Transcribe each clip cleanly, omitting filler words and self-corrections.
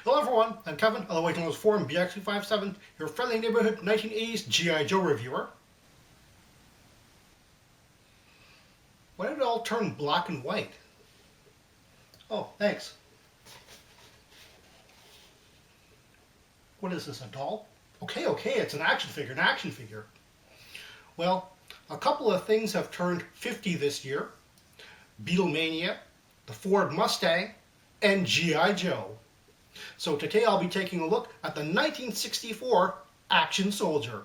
Hello everyone, I'm Kevin, otherwise known as Forum BX257, your friendly neighborhood 1980s G.I. Joe reviewer. Why did it all turn black and white? Oh, thanks. What is this, a doll? Okay, it's an action figure, Well, a couple of things have turned 50 this year. Beatlemania, the Ford Mustang, and G.I. Joe. So today I'll be taking a look at the 1964 Action Soldier.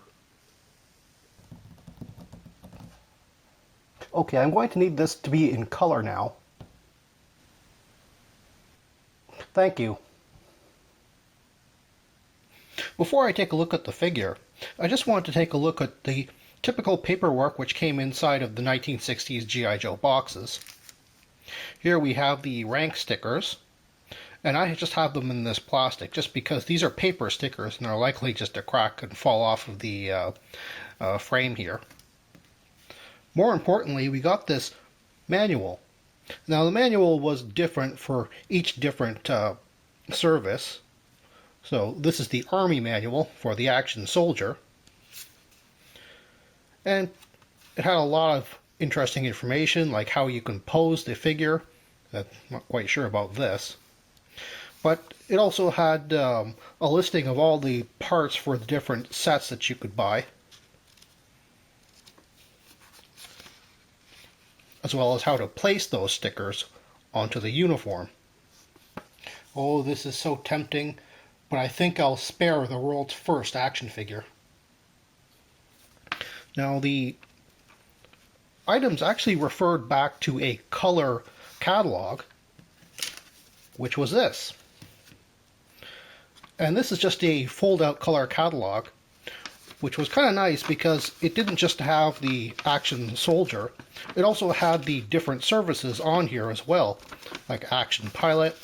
Okay, I'm going to need this to be in color now. Thank you. Before I take a look at the figure, I just want to take a look at the typical paperwork which came inside of the 1960s G.I. Joe boxes. Here we have the rank stickers, and I just have them in this plastic just because these are paper stickers and they're likely just to crack and fall off of the frame here. More importantly, we got this manual. Now the manual was different for each different service. So this is the Army manual for the Action Soldier. And it had a lot of interesting information like how you can pose the figure. I'm not quite sure about this. But it also had a listing of all the parts for the different sets that you could buy, as well as how to place those stickers onto the uniform. Oh, this is so tempting, but I think I'll spare the world's first action figure. Now, the items actually referred back to a color catalog, which was this. And this is just a fold-out color catalog, which was kind of nice because it didn't just have the Action Soldier, it also had the different services on here as well, like Action Pilot,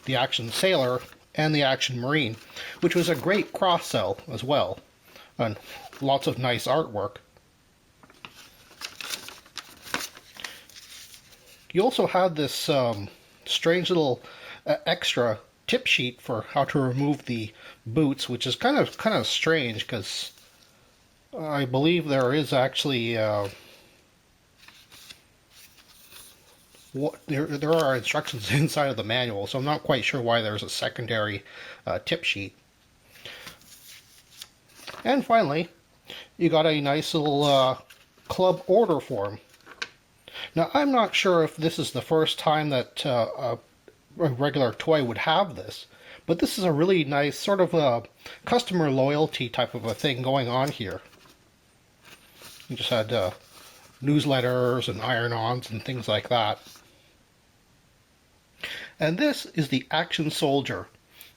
the Action Sailor, and the Action Marine, which was a great cross-sell as well, and lots of nice artwork. You also had this strange little extra tip sheet for how to remove the boots, which is kind of strange because I believe there is actually there are instructions inside of the manual, so I'm not quite sure why there's a secondary tip sheet. And finally, you got a nice little club order form. Now, I'm not sure if this is the first time that a regular toy would have this, but this is a really nice sort of a customer loyalty type of a thing going on here. You just had newsletters and iron-ons and things like that. And this is the Action Soldier,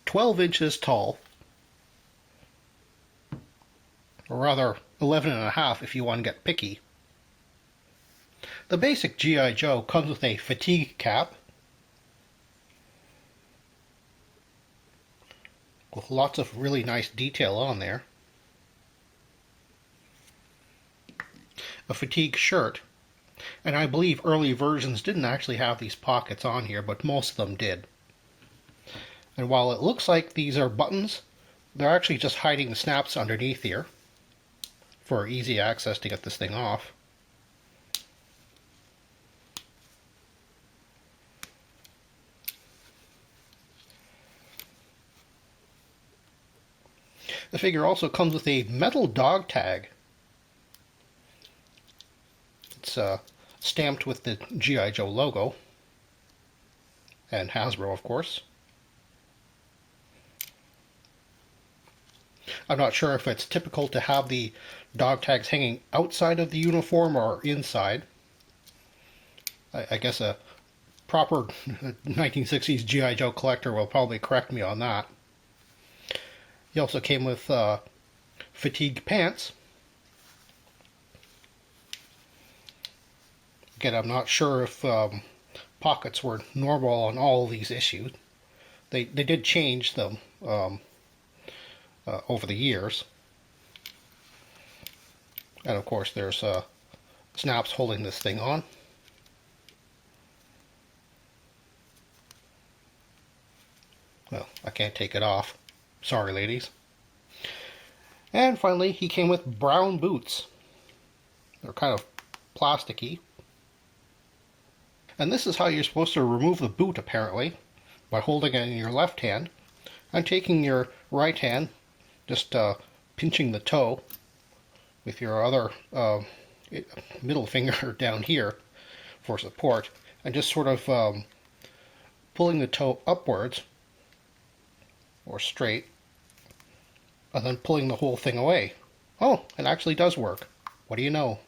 12 inches tall, or rather 11.5 if you want to get picky. The basic G.I. Joe comes with a fatigue cap, with lots of really nice detail on there, a fatigue shirt, and I believe early versions didn't actually have these pockets on here, but most of them did. And while it looks like these are buttons, they're actually just hiding the snaps underneath here for easy access to get this thing off. The figure also comes with a metal dog tag. It's stamped with the G.I. Joe logo, and Hasbro, of course. I'm not sure if it's typical to have the dog tags hanging outside of the uniform or inside. I guess a proper 1960s G.I. Joe collector will probably correct me on that. He also came with fatigue pants. Again, I'm not sure if pockets were normal on all of these issues. They did change them over the years. And of course there's snaps holding this thing on. Well, I can't take it off. Sorry, ladies. And finally, he came with brown boots. They're kind of plasticky. And this is how you're supposed to remove the boot, apparently, by holding it in your left hand and taking your right hand, just pinching the toe with your other middle finger down here for support, and just sort of pulling the toe upwards or straight, and then pulling the whole thing away. Oh, it actually does work. What do you know?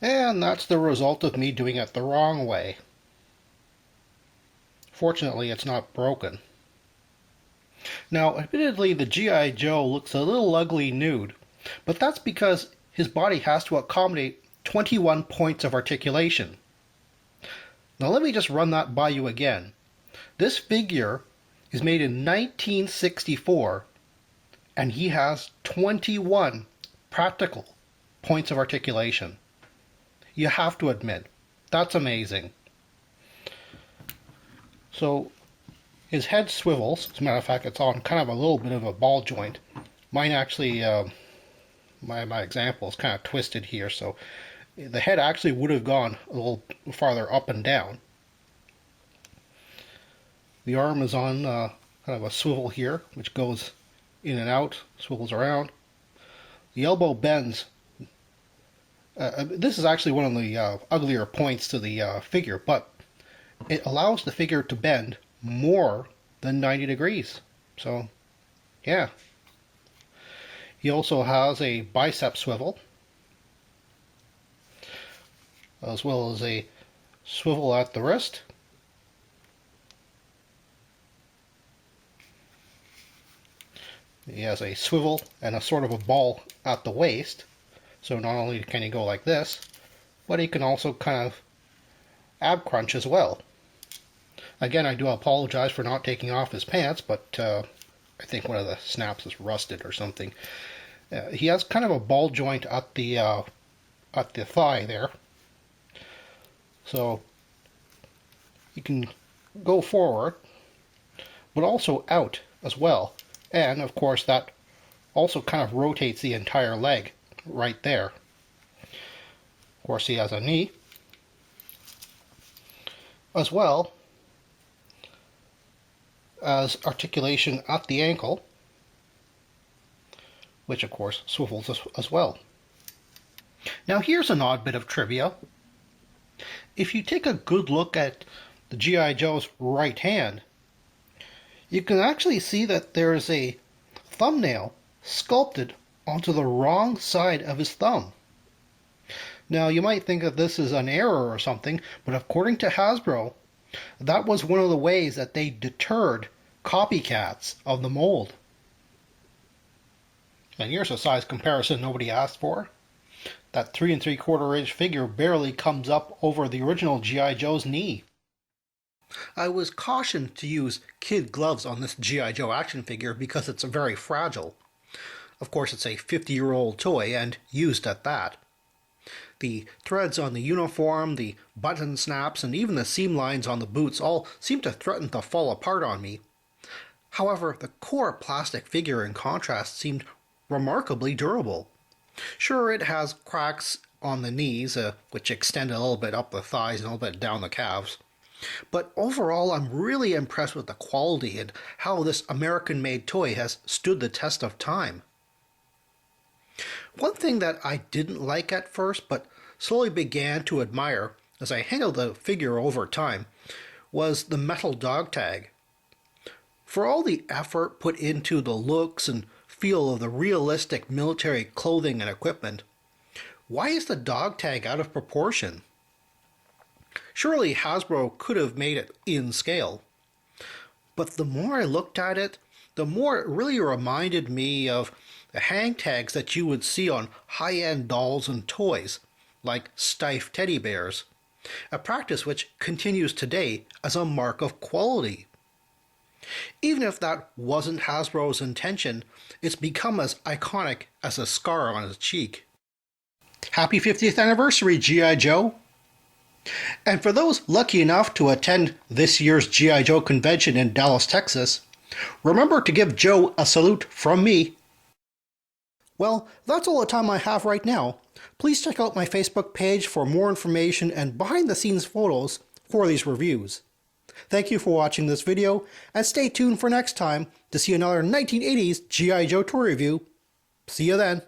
And that's the result of me doing it the wrong way. Fortunately, it's not broken. Now, admittedly, the G.I. Joe looks a little ugly nude, but that's because his body has to accommodate 21 points of articulation. Now, let me just run that by you again. This figure is made in 1964, and he has 21 practical points of articulation. You have to admit, that's amazing. So, his head swivels. As a matter of fact, it's on kind of a little bit of a ball joint. Mine actually, my example is kind of twisted here, so the head actually would have gone a little farther up and down. The arm is on kind of a swivel here, which goes in and out, swivels around. The elbow bends. This is actually one of the uglier points to the figure, but it allows the figure to bend more than 90 degrees. So, yeah. He also has a bicep swivel, as well as a swivel at the wrist. He has a swivel and a sort of a ball at the waist. So not only can he go like this, but he can also kind of ab crunch as well. Again, I do apologize for not taking off his pants, but I think one of the snaps is rusted or something. He has kind of a ball joint at the thigh there. So you can go forward, but also out as well. And of course that also kind of rotates the entire leg right there. Of course he has a knee as well as articulation at the ankle, which of course swivels as well. Now here's an odd bit of trivia. If you take a good look at the G.I. Joe's right hand, you can actually see that there is a thumbnail sculpted onto the wrong side of his thumb. Now you might think that this is an error or something, but according to Hasbro, that was one of the ways that they deterred copycats of the mold. And here's a size comparison nobody asked for. That 3 3/4 inch figure barely comes up over the original G.I. Joe's knee. I was cautioned to use kid gloves on this G.I. Joe action figure because it's very fragile. Of course, it's a 50-year-old toy, and used at that. The threads on the uniform, the button snaps, and even the seam lines on the boots all seem to threaten to fall apart on me. However, the core plastic figure, in contrast, seemed remarkably durable. Sure, it has cracks on the knees, which extend a little bit up the thighs and a little bit down the calves. But overall, I'm really impressed with the quality and how this American-made toy has stood the test of time. One thing that I didn't like at first, but slowly began to admire as I handled the figure over time, was the metal dog tag. For all the effort put into the looks and feel of the realistic military clothing and equipment, why is the dog tag out of proportion? Surely Hasbro could have made it in scale. But the more I looked at it, the more it really reminded me of the hang tags that you would see on high-end dolls and toys, like stiff teddy bears, a practice which continues today as a mark of quality. Even if that wasn't Hasbro's intention, it's become as iconic as a scar on his cheek. Happy 50th anniversary, G.I. Joe! And for those lucky enough to attend this year's G.I. Joe convention in Dallas, Texas, remember to give Joe a salute from me. Well, that's all the time I have right now. Please check out my Facebook page for more information and behind-the-scenes photos for these reviews. Thank you for watching this video, and stay tuned for next time to see another 1980s G.I. Joe toy review. See you then.